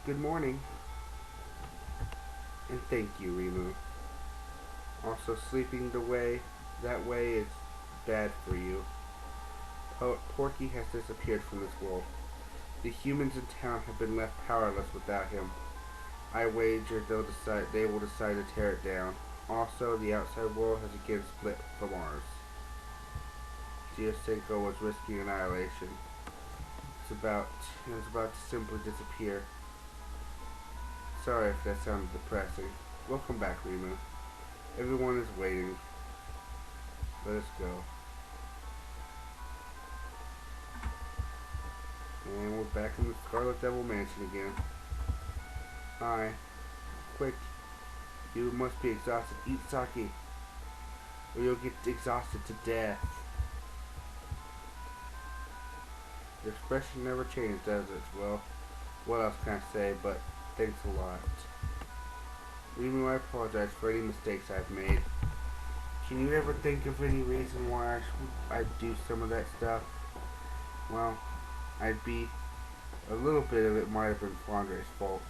good morning. And thank you, Rimu. Also, sleeping that way is bad for you. Porky has disappeared from this world. The humans in town have been left powerless without him. I wager they will decide to tear it down. Also, the outside world has again split from ours. Giacinco was risking annihilation. It was about to simply disappear. Sorry if that sounded depressing. Welcome back, Rimu. Everyone is waiting. Let us go. And we're back in the Scarlet Devil Mansion again. Hi. Quick. You must be exhausted. Eat sake. Or you'll get exhausted to death. The expression never changes, does it? Well, what else can I say, but thanks a lot. Rimu, I apologize for any mistakes I've made. Can you ever think of any reason why I'd do some of that stuff? Well, a little bit of it might have been Flandre's fault.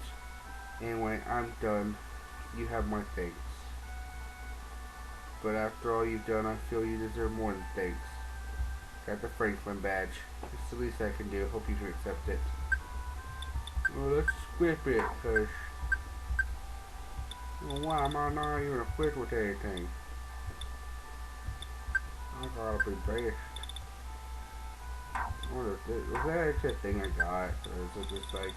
Anyway, I'm done. You have my thanks. But after all you've done, I feel you deserve more than thanks. Got the Franklin badge. It's the least I can do. Hope you can accept it. Well, let's skip it, cause why am I not even equipped with anything? I gotta be brave. Was that actually a thing I got, or is it just like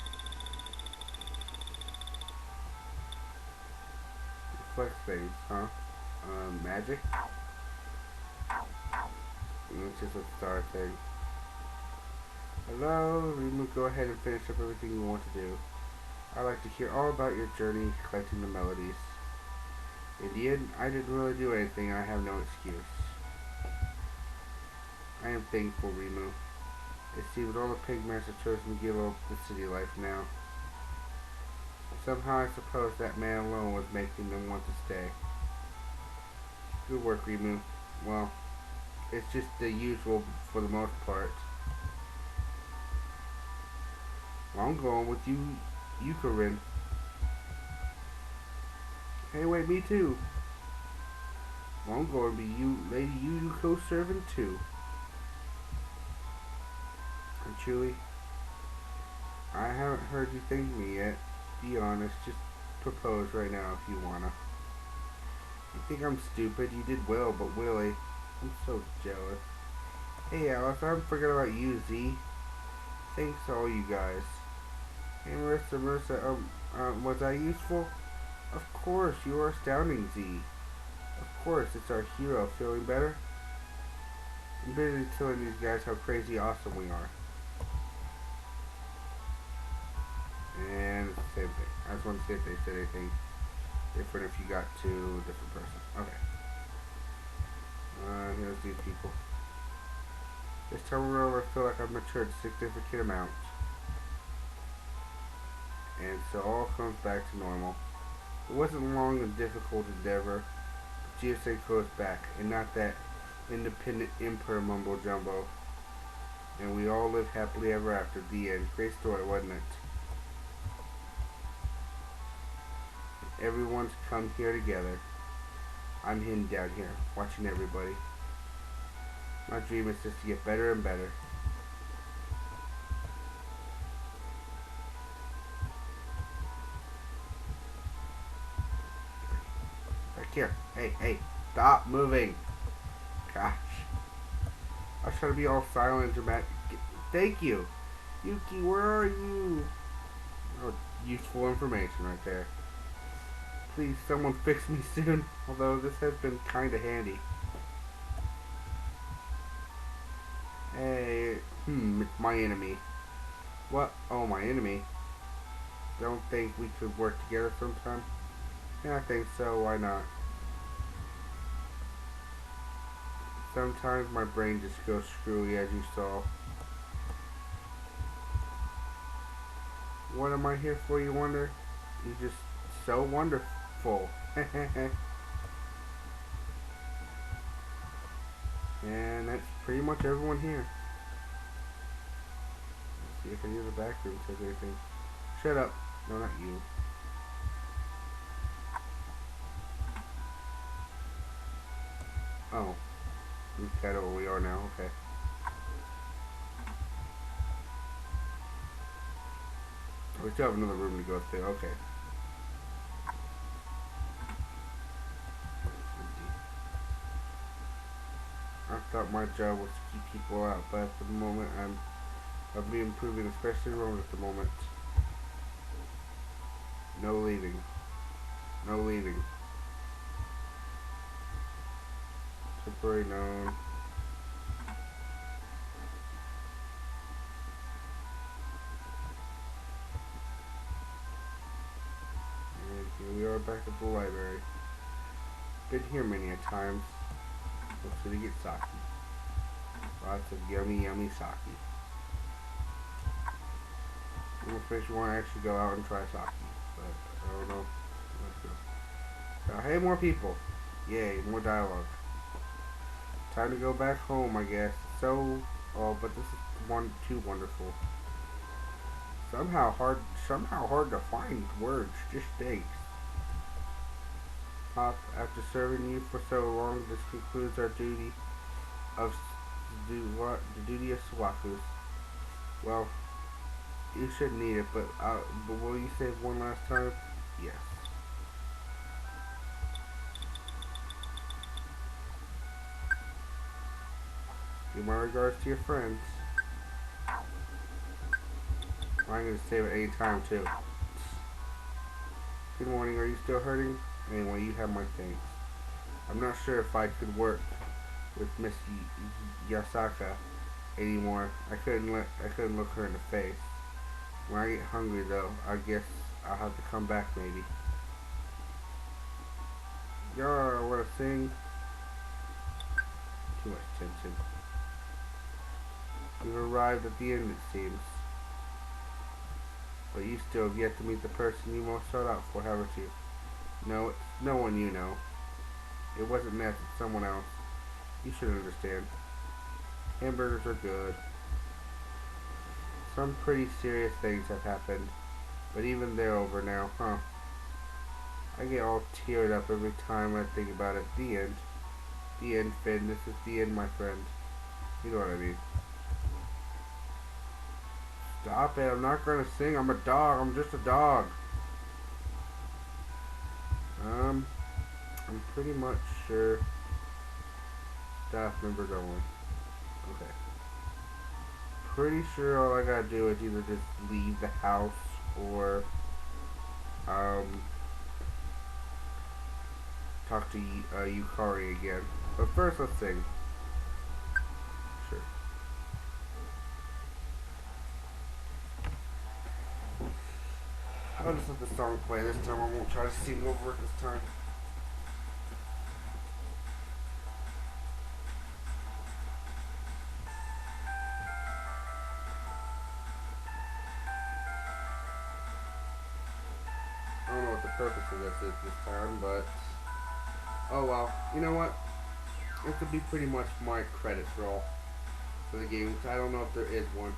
flex things, huh? Magic? It's just a star thing. Hello, Rimu, go ahead and finish up everything you want to do. I'd like to hear all about your journey collecting the melodies. In the end, I didn't really do anything and I have no excuse. I am thankful, Rimu. It seems all the pigmares have chosen to give up the city life now. Somehow I suppose that man alone was making them want to stay. Good work, Rimu. Well, it's just the usual for the most part. Well, I'm going with you, Eucharin. Hey, wait, me too. Well, I'm going to be Lady Yuko servant too. And Chewie, I haven't heard you thank me yet. Be honest, just propose right now if you wanna. You think I'm stupid? You did well, but Willie, I'm so jealous. Hey Alice, I haven't forgot about you, Z. Thanks to all you guys. Hey Marissa, was I useful? Of course, you are astounding, Z. Of course, it's our hero. Feeling better? I'm busy telling these guys how crazy awesome we are. And it's the same thing. I just want to see if they said anything different if you got to a different person. Okay. Here's these people. This time around, I feel like I've matured a significant amount. And so all comes back to normal. It wasn't a long and difficult endeavor. Giacinco is back, and not that independent emperor mumbo jumbo. And we all live happily ever after. The end. Great story, wasn't it? Everyone's come here together. I'm hidden down here, watching everybody. My dream is just to get better and better. Back here. Hey, stop moving. Gosh. I was trying to be all silent and dramatic. Thank you. Yuki, where are you? Oh, useful information right there. Please, someone fix me soon. Although this has been kinda handy. Hey, it's my enemy. What? Oh, my enemy? Don't think we could work together sometime? Yeah, I think so. Why not? Sometimes my brain just goes screwy, as you saw. What am I here for, you wonder? You're just so wonderful. And that's pretty much everyone here. Let's see if any of the back room says anything. Shut up. No, not you. Oh. That's kind of where we are now, okay. We still have another room to go through, okay. I thought my job was to keep people out, but at the moment I'll be improving, especially wrong at the moment. No leaving. No leaving. Temporary known. And here we are back at the library. Been here many a times. Hopefully to get sake. Lots of yummy, yummy sake. I'm afraid you want to actually go out and try sake, but I don't know. Let's go. Hey, more people. Yay, more dialogue. Time to go back home, I guess. So, oh, but this is too wonderful. Somehow hard to find words. Just thanks. Pop, after serving you for so long, this concludes our duty of the duty of Swakus. Well, you shouldn't need it, but will you save one last time? Yes. Give my regards to your friends. I'm going to save it any time, too. Good morning, are you still hurting? Anyway, you have my thanks. I'm not sure if I could work with Miss Yasaka anymore. I couldn't look her in the face. When I get hungry, though, I guess I'll have to come back, maybe. Y'all wanna sing? Too much tension. We've arrived at the end, it seems. But you still have yet to meet the person you most sought out for, haven't you? No, it's no one you know. It wasn't Ness, it's someone else. You should understand. Hamburgers are good. Some pretty serious things have happened. But even they're over now, huh? I get all teared up every time I think about it. The end. The end, Finn. This is the end, my friend. You know what I mean. Stop it. I'm not gonna sing. I'm a dog. I'm just a dog. I'm pretty much sure staff members only. Okay. Pretty sure all I gotta do is either just leave the house or talk to Yukari again. But first, let's sing. Sure. I'll just let the song play this time. I won't try to sing over it this time. I don't know what the purpose of this is this time, but oh well. You know what? This would be pretty much my credits roll for the game. I don't know if there is one.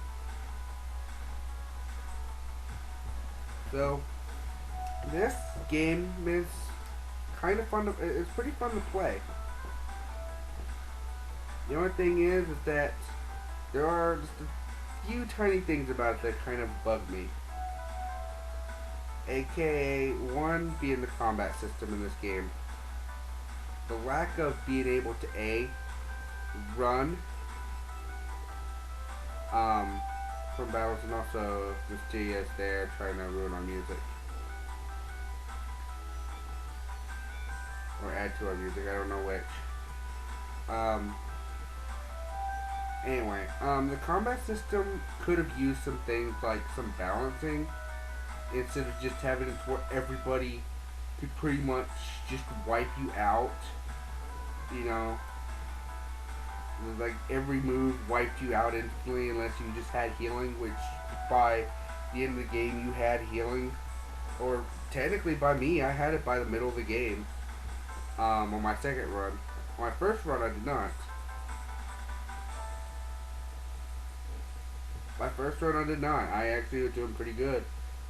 So this game is kind of fun. It's pretty fun to play. The only thing is that there are just a few tiny things about it that kind of bug me. AKA, one being the combat system in this game. The lack of being able to run from battles, and also Mysterious there trying to ruin our music. Or add to our music, I don't know which. Anyway, the combat system could have used some things like some balancing instead of just having it where everybody could pretty much just wipe you out. You know, like every move wiped you out instantly unless you just had healing, which by the end of the game you had healing. Or technically by me, I had it by the middle of the game on my second run. On my first run I did not. My first run I did not. I actually was doing pretty good.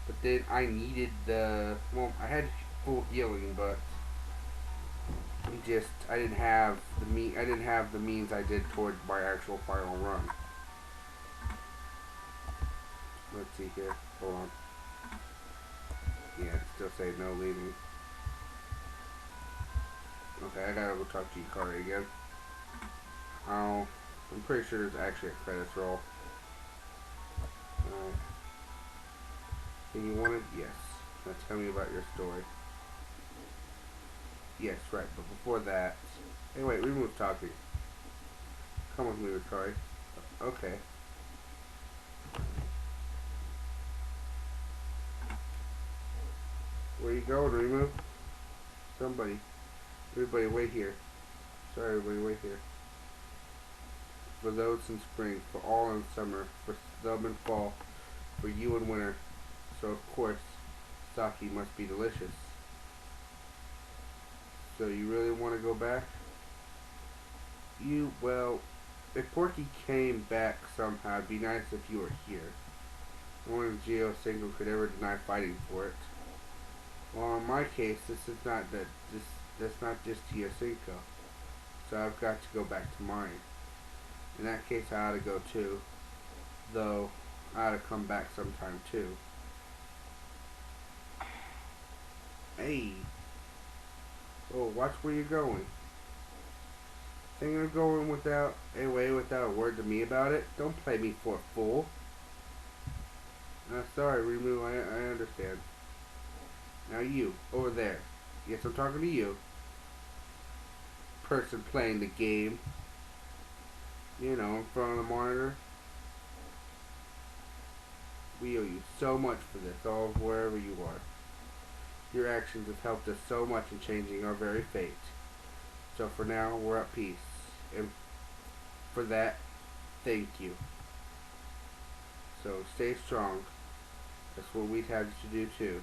But then I needed I had full healing, but I didn't have the means I did toward my actual final run. Let's see here. Hold on. Yeah, it's still saying no leaving. Okay, I gotta go talk to Yukari again. I'm pretty sure there's actually a credits roll. Alright. And you wanted? Yes. Now tell me about your story. Yes, right, but before that... Hey, wait, remove talking. Come with me, Yukari. Okay. Where you going, Remove? Somebody. Everybody wait here. Sorry, everybody wait here. For those in spring, for all in summer, for some in fall, for you in winter. So of course, sake must be delicious. So you really want to go back? Well, if Porky came back somehow, it'd be nice if you were here. No one in Geo Single could ever deny fighting for it. Well, in my case, that's not just Geo Cinco. So I've got to go back to mine. In that case, I ought to go too. Though, I ought to come back sometime too. Hey! Oh, watch where you're going. Thinking of going without a word to me about it? Don't play me for a fool. Sorry, Remove, I understand. Now you, over there. Yes, I'm talking to you. Person playing the game. You know, in front of the monitor. We owe you so much for this, all of wherever you are. Your actions have helped us so much in changing our very fate. So for now, we're at peace. And for that, thank you. So stay strong. That's what we'd have you to do too.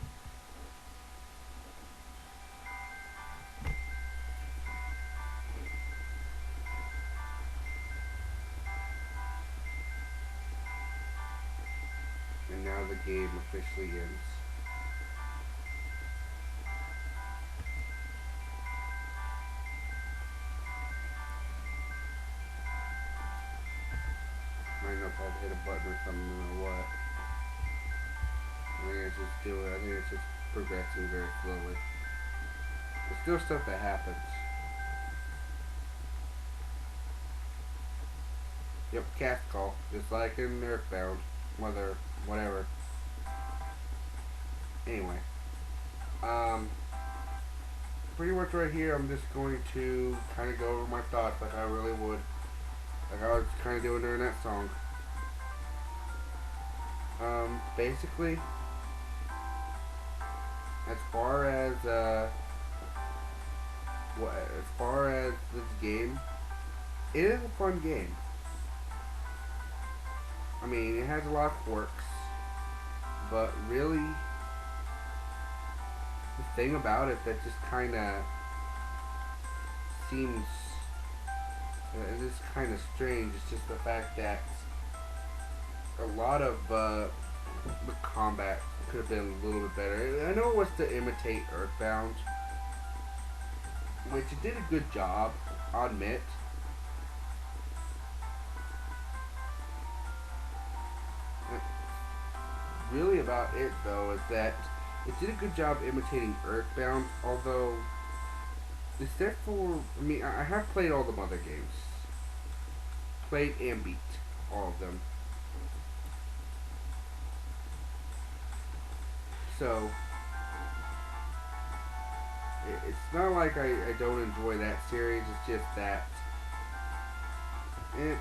And now the game officially ends. I don't know if I'll hit a button or something or what. I think it's just progressing very slowly. There's still stuff that happens. Yep, cast call. Just like in Earthbound. Mother, whatever. Anyway. Pretty much right here, I'm just going to kind of go over my thoughts like I really would. Like I was kind of doing during that song. Basically, as far as this game, it is a fun game. I mean, it has a lot of quirks, but really, the thing about it that just kind of seems it is kind of strange. It's just the fact that a lot of the combat could have been a little bit better. I know it was to imitate Earthbound, which it did a good job, I'll admit. Really about it though is that it did a good job imitating Earthbound, although except for I have played all the Mother games. Played and beat all of them. So it's not like I don't enjoy that series, it's just that it's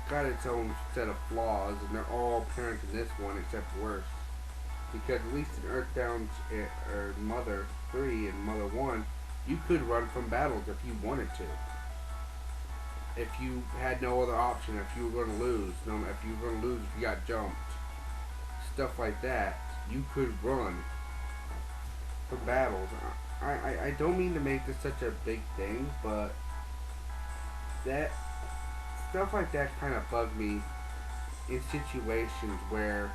got its own set of flaws, and they're all apparent in this one, except worse. Because at least in Earthbound or Mother 3 and Mother 1, you could run from battles if you wanted to. If you had no other option, if you were going to lose, if you got jumped, stuff like that, you could run from battles. I don't mean to make this such a big thing, but that stuff like that kind of bugged me in situations where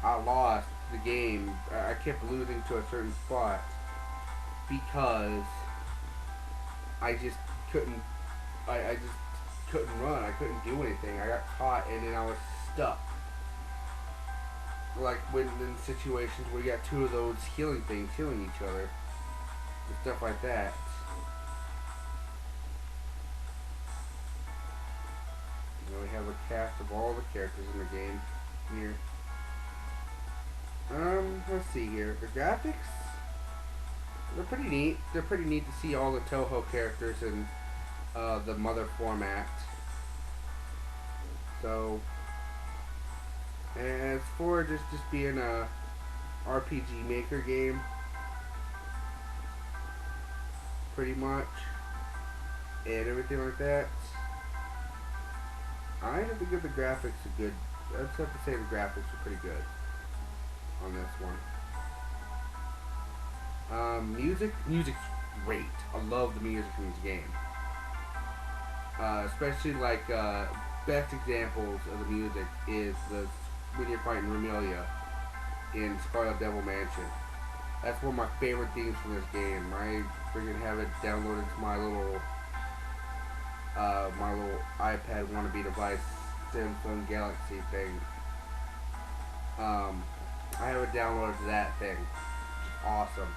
I lost the game. I kept losing to a certain spot because I just couldn't. I just couldn't run. I couldn't do anything. I got caught, and then I was stuck. Like when in situations where you got two of those healing things healing each other and stuff like that. You know, we have a cast of all the characters in the game here. Let's see here. The graphics, they're pretty neat. They're pretty neat to see all the Touhou characters in the Mother format. So, and as for just being a RPG Maker game, pretty much, and everything like that, I have to give the graphics a good. I just have to say the graphics are pretty good on this one. Music's great. I love the music in this game. Especially like best examples of the music is when you're fighting Romelia in Scarlet Devil Mansion. That's one of my favorite themes from this game. I freaking have it downloaded to my little iPad wannabe device, Samsung Galaxy thing. I have it downloaded to that thing. Awesome.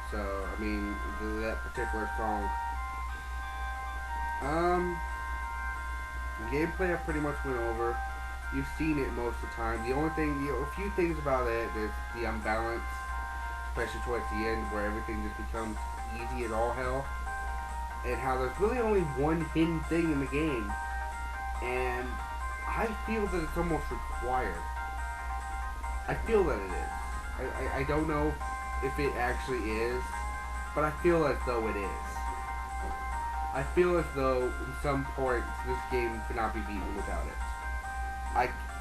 So, I mean, that particular song. The gameplay I pretty much went over. You've seen it most of the time. The only thing, a few things about it is the unbalance, especially towards the end where everything just becomes easy as all hell. And how there's really only one hidden thing in the game. And I feel that it's almost required. I feel that it is. I don't know if it actually is, but I feel as though it is. I feel as though in some points this game could not be beaten without it.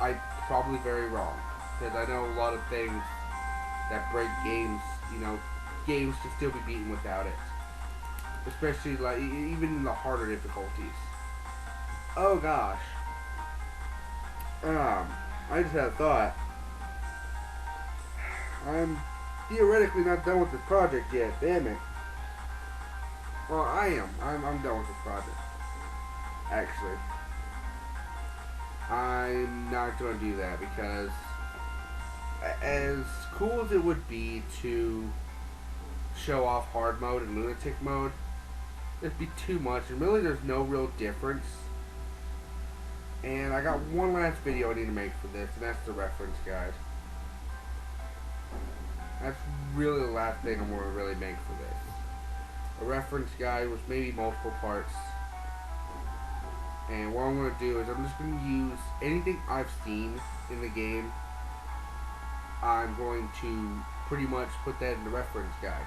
I'm probably very wrong, because I know a lot of things that break games, games can still be beaten without it. Especially like even in the harder difficulties. Oh gosh. I just had a thought. I'm theoretically not done with this project yet, damn it. Well, I am. I'm done with this project. Actually. I'm not going to do that because as cool as it would be to show off hard mode and lunatic mode, it'd be too much, and really there's no real difference. And I got one last video I need to make for this, and that's the reference guide. That's really the last thing I'm going to really make for this. A reference guide with maybe multiple parts. And what I'm going to do is I'm just going to use anything I've seen in the game. I'm going to pretty much put that in the reference guide.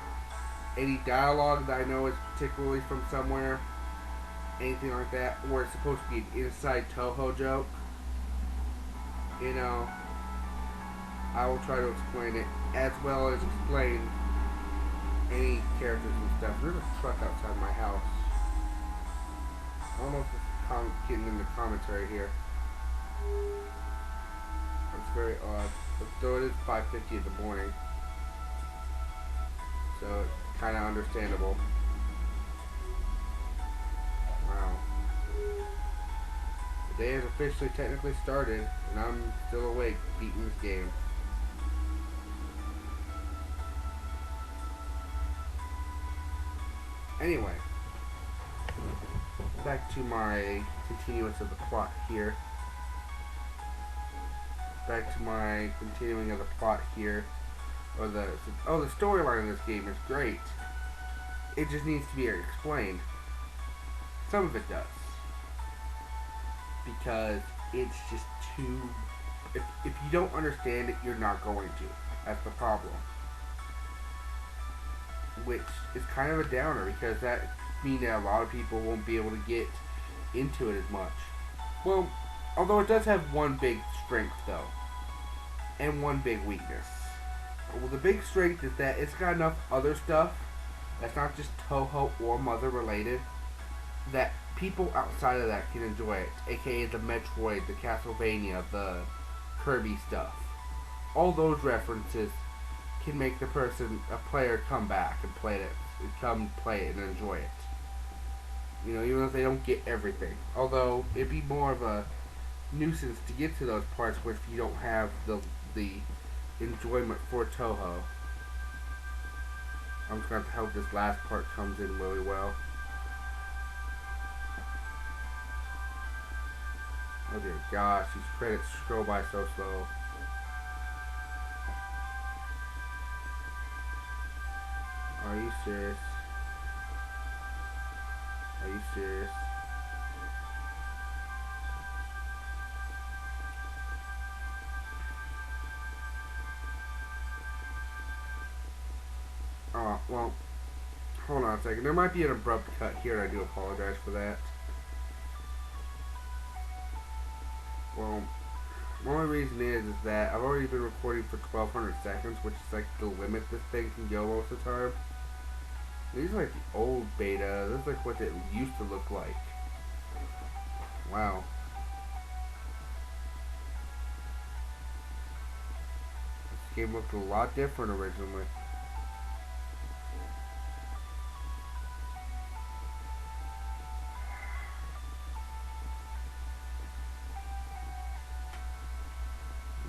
Any dialogue that I know is particularly from somewhere, anything like that, or it's supposed to be an inside Touhou joke, I will try to explain it, as well as explain any characters and stuff. There's a truck outside my house. I don't know if it's getting in the commentary here. It's very odd. But though it is 5:50 in the morning, so it's kind of understandable. Wow. The day has officially technically started, and I'm still awake beating this game. Anyway, back to my continuance of the plot here. Back to my continuing of the plot here. The storyline in this game is great. It just needs to be explained. Some of it does. Because it's just too... If you don't understand it, you're not going to. That's the problem. Which is kind of a downer, because that means that a lot of people won't be able to get into it as much. Well, although it does have one big strength, though. And one big weakness. Well, the big strength is that it's got enough other stuff that's not just Touhou or Mother related that people outside of that can enjoy it, aka the Metroid, the Castlevania, the Kirby stuff. All those references can make a player, come back and play it, come play it and enjoy it. You know, even if they don't get everything. Although it'd be more of a nuisance to get to those parts if you don't have the enjoyment for Touhou. I'm just going to hope this last part comes in really well. Oh dear gosh, these credits scroll by so slow. Are you serious? Are you serious? Oh, well, hold on a second. There might be an abrupt cut here. I do apologize for that. Well, the only reason is that I've already been recording for 1200 seconds, which is like the limit this thing can go most of the time. These are like the old beta. This is like what it used to look like. Wow. This game looked a lot different originally.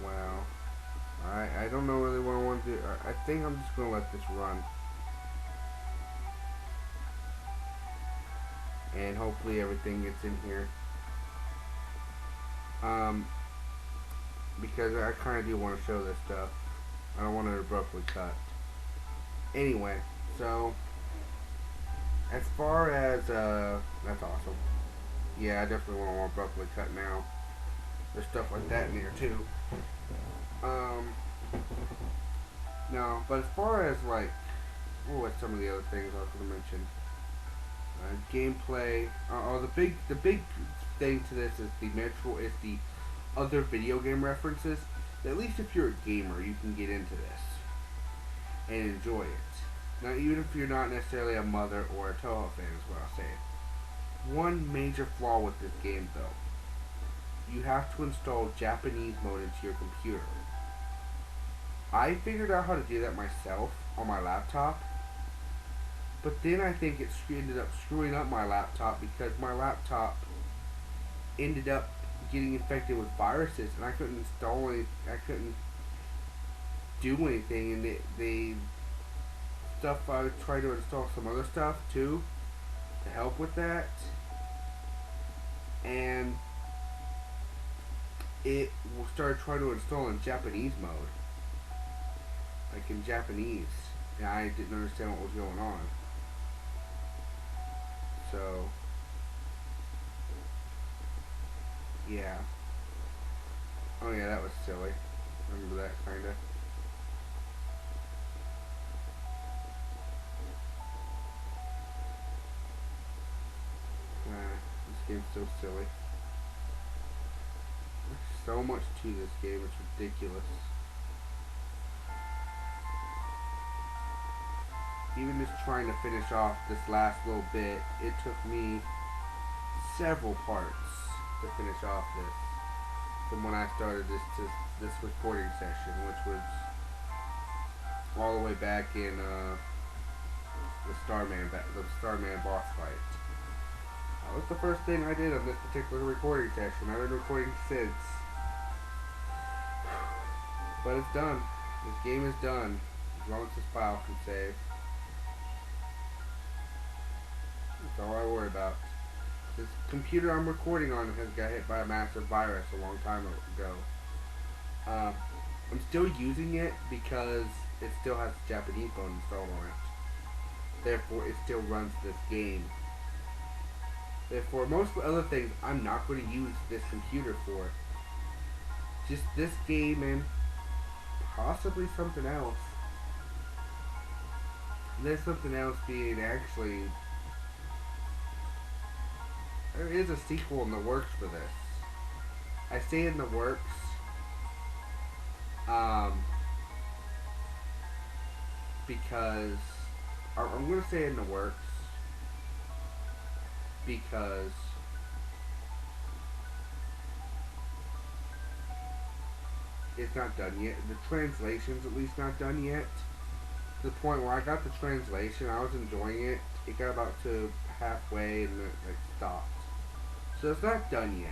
Wow. I don't know really what I want to do. I think I'm just going to let this run. And hopefully everything gets in here. Because I kind of do want to show this stuff. I don't want it abruptly cut. Anyway, so as far as that's awesome. Yeah, I definitely want to abruptly cut now. There's stuff like that in here too. No, but as far as like, what's some of the other things I was going to mention? Gameplay. The big thing to this is the other video game references. At least if you're a gamer, you can get into this and enjoy it. Now, even if you're not necessarily a Mother or a Touhou fan, is what I'll say. One major flaw with this game, though, you have to install Japanese mode into your computer. I figured out how to do that myself on my laptop. But then I think it ended up screwing up my laptop because my laptop ended up getting infected with viruses, and I couldn't install any. I couldn't do anything, and the stuff I tried to install some other stuff too to help with that, and it started trying to install in Japanese mode, like in Japanese, and I didn't understand what was going on. So, yeah. Oh yeah, that was silly. Remember that, kinda. This game's so silly. There's so much to this game, it's ridiculous. Even just trying to finish off this last little bit, it took me several parts to finish off this from when I started this recording session, which was all the way back in the Starman boss fight. That was the first thing I did on this particular recording session. I've been recording since, but it's done. This game is done as long as this file can save. That's all I worry about. This computer I'm recording on has got hit by a massive virus a long time ago. I'm still using it because it still has Japanese mode installed on it. Therefore, it still runs this game. Therefore, most of the other things I'm not going to use this computer for. Just this game and possibly something else. There's something else being actually... There is a sequel in the works for this. I say in the works, because I'm going to say in the works because it's not done yet. The translation's at least not done yet. To the point where I got the translation, I was enjoying it. It got about to halfway and then it like stopped. So it's not done yet.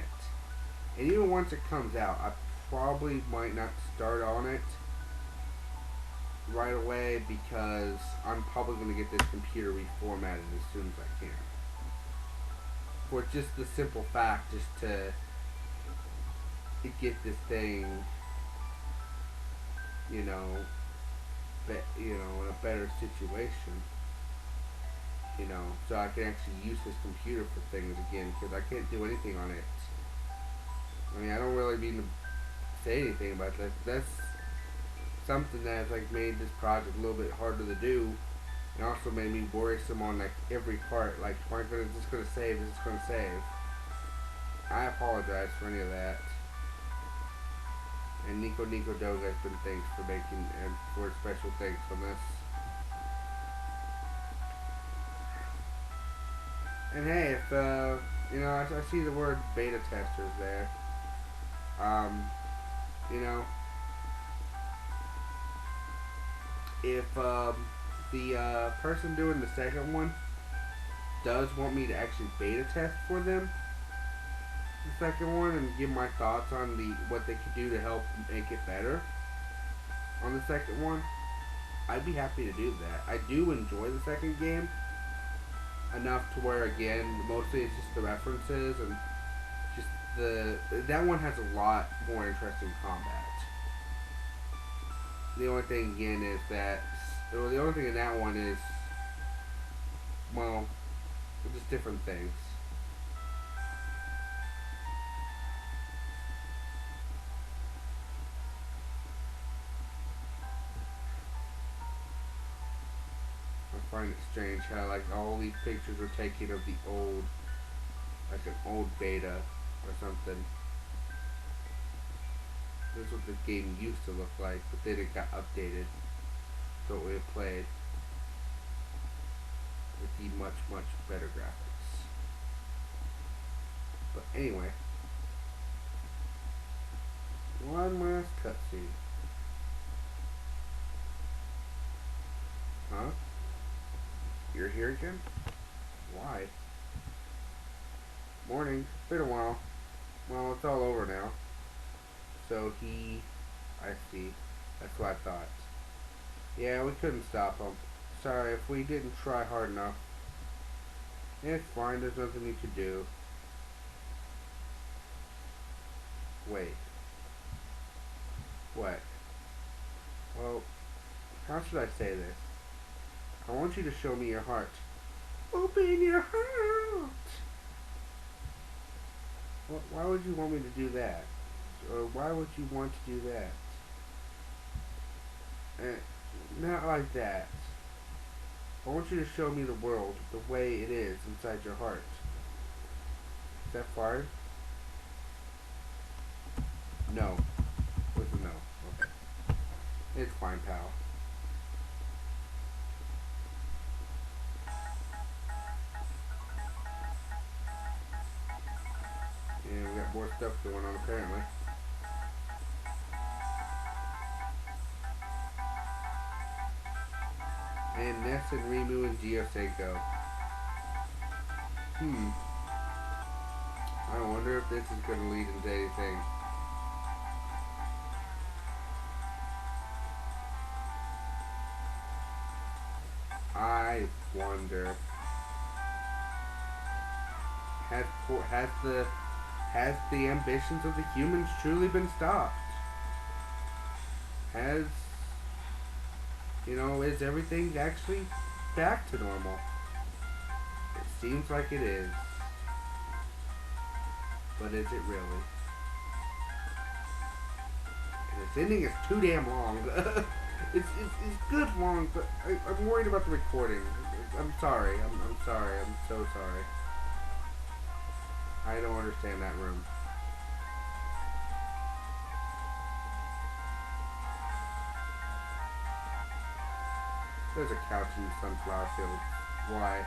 And even once it comes out, I probably might not start on it right away because I'm probably going to get this computer reformatted as soon as I can. For just the simple fact, just to get this thing, you know, in a better situation. You know, so I can actually use this computer for things again because I can't do anything on it. I mean, I don't really mean to say anything about that. That's something that's like made this project a little bit harder to do, and also made me worrisome on like every part. Like, am I gonna just gonna save? Is this gonna save? I apologize for any of that. And Nico Doga has been thanks for making and for special thanks on this. And hey, if I see the word beta testers there. You know, if the person doing the second one does want me to actually beta test for them, the second one, and give my thoughts on what they could do to help make it better on the second one, I'd be happy to do that. I do enjoy the second game enough to where, again, mostly it's just the references and just that one has a lot more interesting combat. The only thing again is that, well, the only thing in that one is, well, just different things. I find it strange how like all these pictures are taken of the old, like an old beta or something. This is what the game used to look like, but then it got updated so it would have played with the much, much better graphics. But anyway, one last cutscene. Huh? You're here again? Why? Morning. It's been a while. Well, it's all over now. So I see. That's what I thought. Yeah, we couldn't stop him. Sorry if we didn't try hard enough. It's fine, there's nothing you could do. Wait. What? Well, how should I say this? I want you to show me your heart. Open your heart! Why would you want me to do that? Or why would you want to do that? Not like that. I want you to show me the world the way it is inside your heart. Is that fine? No. What's a no? Okay. It's fine, pal. And we got more stuff going on apparently. And Ness and Rimu and Gioseiko. I wonder if this is going to lead into anything. I wonder. Has the ambitions of the humans truly been stopped? Is everything actually back to normal? It seems like it is. But is it really? And its ending is too damn long. it's good long, but I'm worried about the recording. I'm sorry. I'm sorry. I'm so sorry. I don't understand that room. There's a couch in the sunflower field. Why?